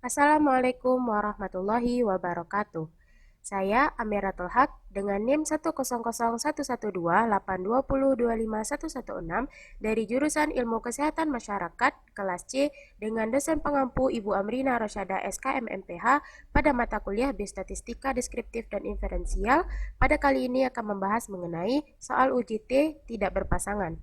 Assalamualaikum warahmatullahi wabarakatuh. Saya Amiratul Haq dengan NIM 100112820251161 dari jurusan Ilmu Kesehatan Masyarakat kelas C dengan dosen pengampu Ibu Amrina Rosyada SKM MPH pada mata kuliah Biostatistika Deskriptif dan Inferensial. Pada kali ini akan membahas mengenai soal UJT tidak berpasangan.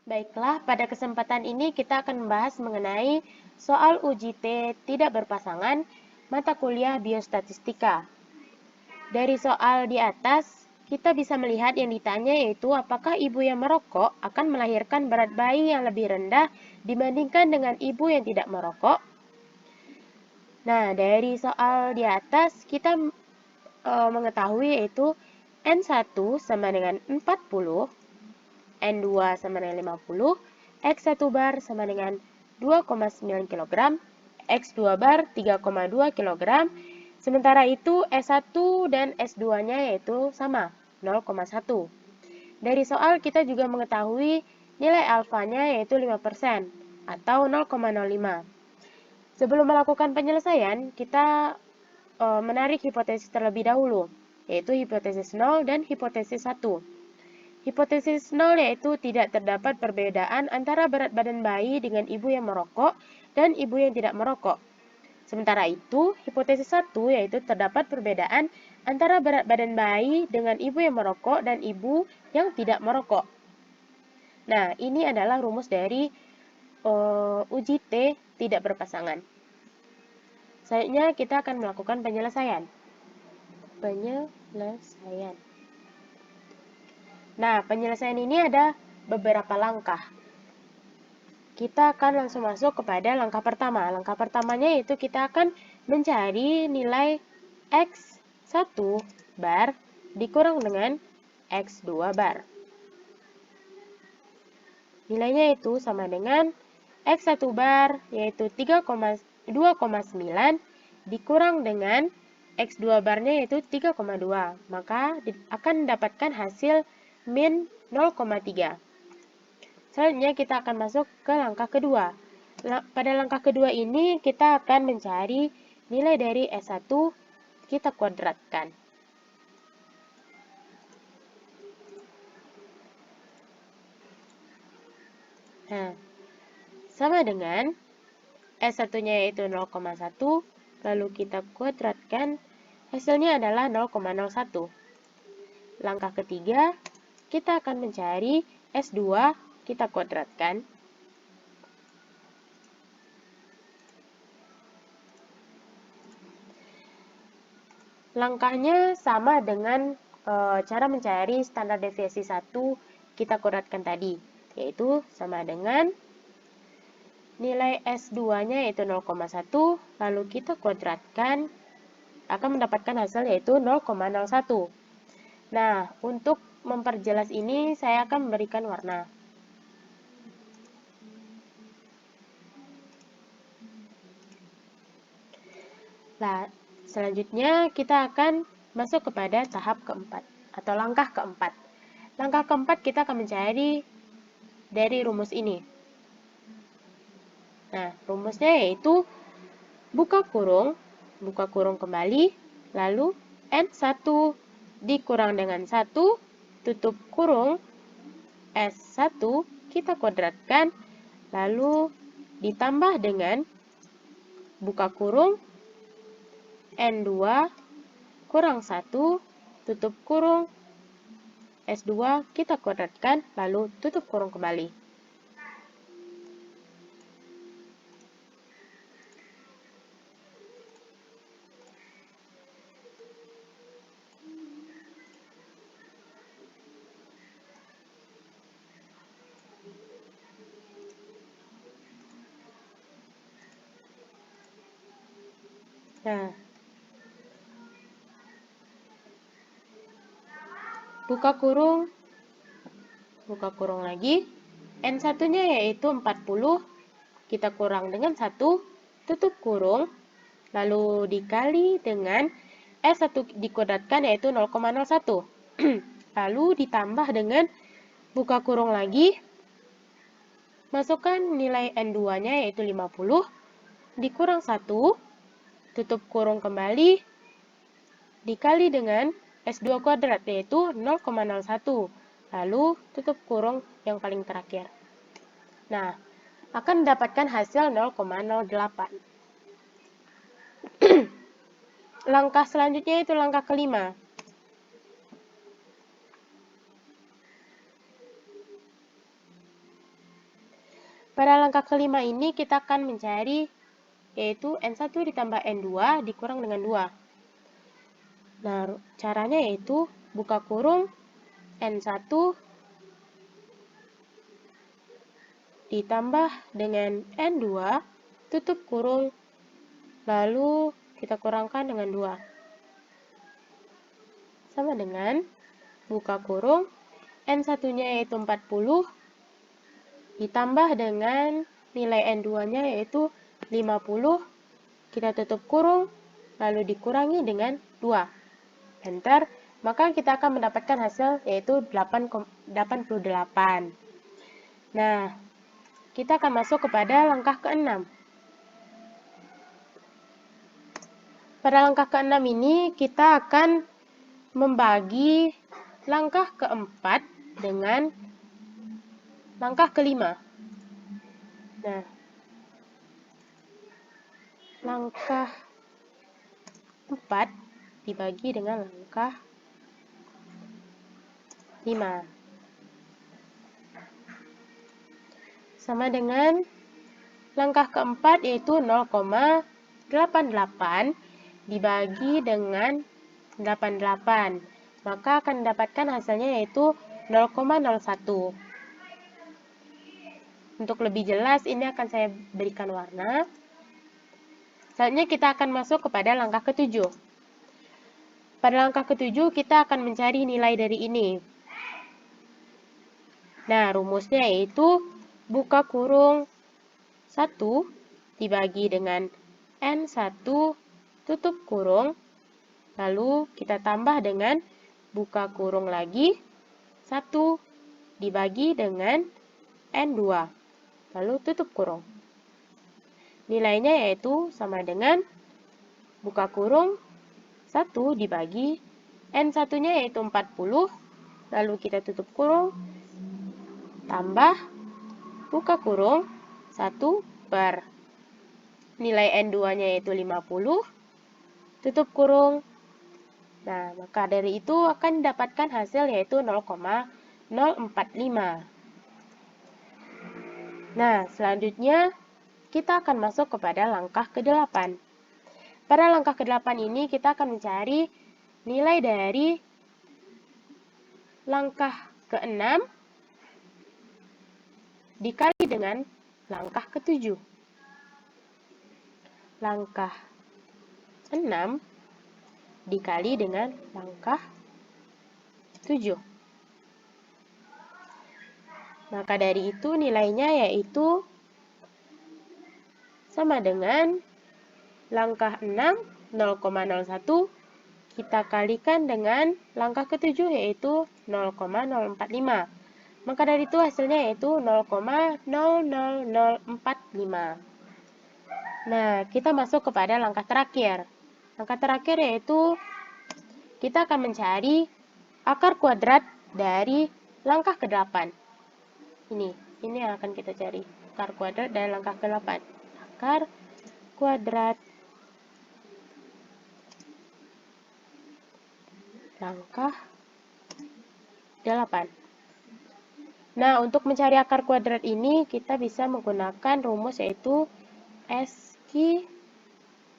Baiklah, pada kesempatan ini kita akan membahas mengenai soal UJT tidak berpasangan mata kuliah Biostatistika. Dari soal di atas, kita bisa melihat yang ditanya yaitu apakah ibu yang merokok akan melahirkan berat bayi yang lebih rendah dibandingkan dengan ibu yang tidak merokok. Nah, dari soal di atas kita mengetahui yaitu N1 sama dengan 40, N2 sama dengan 50, X1 bar sama dengan 2,9 kg, X2 bar 3,2 kg, sementara itu S1 dan S2-nya yaitu sama, 0,1. Dari soal kita juga mengetahui nilai alfanya yaitu 5% atau 0,05. Sebelum melakukan penyelesaian, kita menarik hipotesis terlebih dahulu, yaitu hipotesis 0 dan hipotesis 1. Hipotesis 0 yaitu tidak terdapat perbedaan antara berat badan bayi dengan ibu yang merokok dan ibu yang tidak merokok. Sementara itu, hipotesis 1 yaitu terdapat perbedaan antara berat badan bayi dengan ibu yang merokok dan ibu yang tidak merokok. Nah, ini adalah rumus dari uji T tidak berpasangan. Selanjutnya kita akan melakukan penyelesaian. Nah, penyelesaian ini ada beberapa langkah. Kita akan langsung masuk kepada langkah pertama. Langkah pertamanya yaitu kita akan mencari nilai X1 bar dikurang dengan X2 bar. Nilainya itu sama dengan X1 bar yaitu 2,9 dikurang dengan X2 barnya yaitu 3,2. Maka akan mendapatkan hasil min 0,3. Selanjutnya kita akan masuk ke langkah kedua. Pada langkah kedua ini kita akan mencari nilai dari S1 kita kuadratkan. Nah, sama dengan S1-nya yaitu 0,1, lalu kita kuadratkan, hasilnya adalah 0,01. Langkah ketiga, kita akan mencari S2, kita kuadratkan. Langkahnya sama dengan cara mencari standar deviasi 1 kita kuadratkan tadi, yaitu sama dengan nilai S2-nya yaitu 0,1, lalu kita kuadratkan, akan mendapatkan hasil yaitu 0,01. Nah, untuk memperjelas ini, saya akan memberikan warna. Nah, selanjutnya kita akan masuk kepada tahap keempat, atau langkah keempat. Langkah keempat kita akan mencari dari rumus ini. Nah, rumusnya yaitu buka kurung kembali, lalu N1 dikurang dengan 1, tutup kurung, S1 kita kuadratkan, lalu ditambah dengan buka kurung, N2 kurang 1, tutup kurung, S2 kita kuadratkan, lalu tutup kurung kembali. Nah, buka kurung lagi, N1-nya yaitu 40, kita kurang dengan 1, tutup kurung, lalu dikali dengan S1 dikuadratkan yaitu 0,01. Lalu ditambah dengan buka kurung lagi, masukkan nilai N2-nya yaitu 50, dikurang 1, tutup kurung kembali, dikali dengan S2 kuadrat yaitu 0,01. Lalu tutup kurung yang paling terakhir. Nah, akan mendapatkan hasil 0,08. Langkah selanjutnya itu langkah kelima. Pada langkah kelima ini kita akan mencari yaitu N1 ditambah N2 dikurang dengan 2. Nah, caranya yaitu buka kurung N1 ditambah dengan N2, tutup kurung, lalu kita kurangkan dengan 2. Sama dengan buka kurung N1-nya yaitu 40, ditambah dengan nilai N2-nya yaitu 50, kita tutup kurung, lalu dikurangi dengan 2. Enter, maka kita akan mendapatkan hasil yaitu 88. Nah, kita akan masuk kepada langkah ke-6. Pada langkah ke-6 ini kita akan membagi langkah ke-4 dengan langkah ke-5. Nah, langkah 4 dibagi dengan langkah 5. Sama dengan langkah keempat yaitu 0,88 dibagi dengan 88. Maka akan mendapatkan hasilnya yaitu 0,01. Untuk lebih jelas ini akan saya berikan warna. Selanjutnya kita akan masuk kepada langkah ke-7. Pada langkah ke-7 kita akan mencari nilai dari ini. Nah, rumusnya yaitu buka kurung 1 dibagi dengan N1 tutup kurung, lalu kita tambah dengan buka kurung lagi 1 dibagi dengan N2, lalu tutup kurung. Nilainya yaitu sama dengan buka kurung 1 dibagi N1-nya yaitu 40, lalu kita tutup kurung, tambah buka kurung 1 per nilai N2-nya yaitu 50, tutup kurung. Nah, maka dari itu akan didapatkan hasil yaitu 0,045. Nah, selanjutnya kita akan masuk kepada langkah ke-8. Pada langkah ke-8 ini kita akan mencari nilai dari langkah ke-6 dikali dengan langkah ke-7. Langkah 6 dikali dengan langkah 7. Maka dari itu nilainya yaitu sama dengan langkah 6, 0,01, kita kalikan dengan langkah ke-7 yaitu 0,045. Maka dari itu hasilnya yaitu 0,00045. Nah, kita masuk kepada langkah terakhir. Langkah terakhir yaitu kita akan mencari akar kuadrat dari langkah ke-8. Ini yang akan kita cari. Akar kuadrat dari langkah ke-8. Akar kuadrat langkah 8. Nah, untuk mencari akar kuadrat ini kita bisa menggunakan rumus yaitu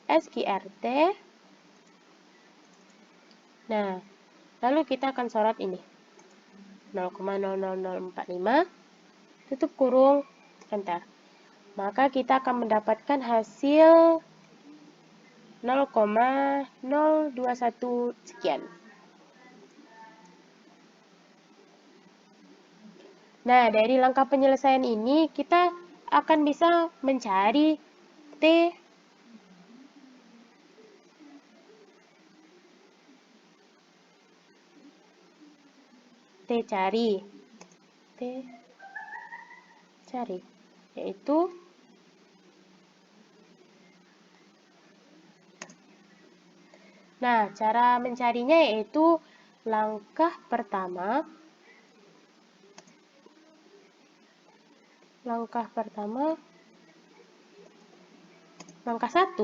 SQRT. Nah, lalu kita akan sorot ini. 0,00045, tutup kurung, enter. Maka kita akan mendapatkan hasil 0,021 sekian. Nah, dari langkah penyelesaian ini kita akan bisa mencari T cari yaitu cara mencarinya yaitu langkah pertama langkah 1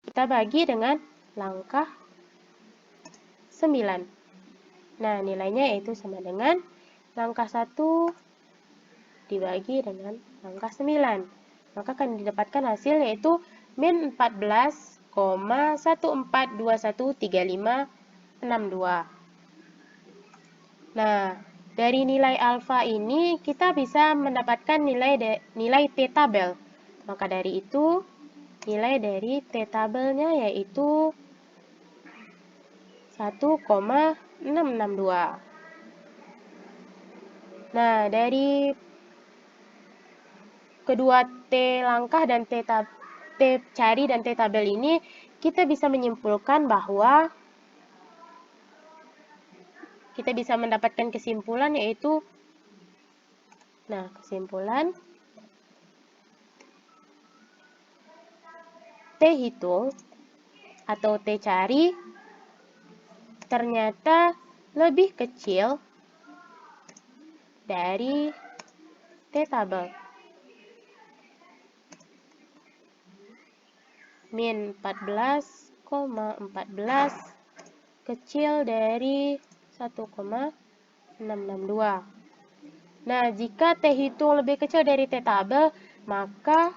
kita bagi dengan langkah 9. Nah, nilainya yaitu sama dengan langkah 1 dibagi dengan langkah 9. Maka akan didapatkan hasil yaitu min 14,14213562. Nah, dari nilai alfa ini kita bisa mendapatkan nilai T tabel. Maka dari itu, nilai dari T tabelnya yaitu 1,662. Nah, dari kedua T langkah dan T cari dan T tabel ini, kita bisa menyimpulkan bahwa kita bisa mendapatkan kesimpulan yaitu, kesimpulan T hitung atau T cari ternyata lebih kecil dari T tabel. Min 14,14 kecil dari 1,662. Nah, jika T hitung lebih kecil dari T tabel, maka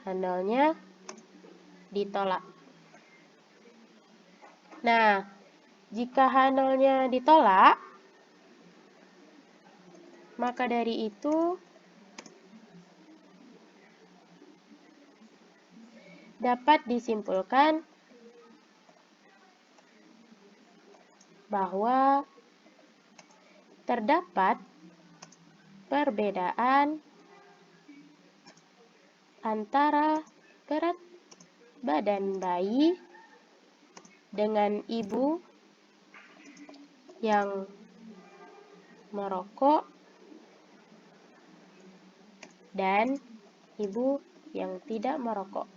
handalnya ditolak. Nah, jika handalnya ditolak, maka dari itu dapat disimpulkan bahwa terdapat perbedaan antara berat badan bayi dengan ibu yang merokok dan ibu yang tidak merokok.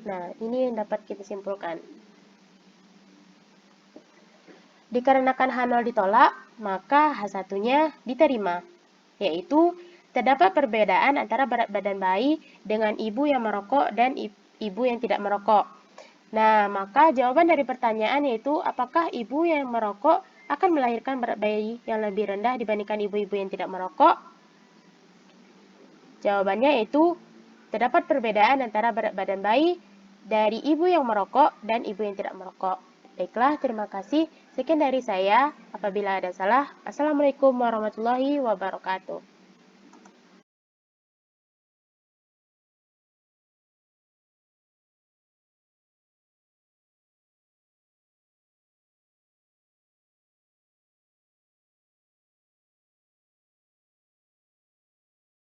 Nah, ini yang dapat kita simpulkan. Dikarenakan H0 ditolak, maka H1-nya diterima, yaitu terdapat perbedaan antara berat badan bayi dengan ibu yang merokok dan ibu yang tidak merokok. Nah, maka jawaban dari pertanyaan yaitu apakah ibu yang merokok akan melahirkan berat bayi yang lebih rendah dibandingkan ibu-ibu yang tidak merokok? Jawabannya yaitu terdapat perbedaan antara berat badan bayi dari ibu yang merokok dan ibu yang tidak merokok. Baiklah, terima kasih. Sekian dari saya. Apabila ada salah, Assalamualaikum warahmatullahi wabarakatuh.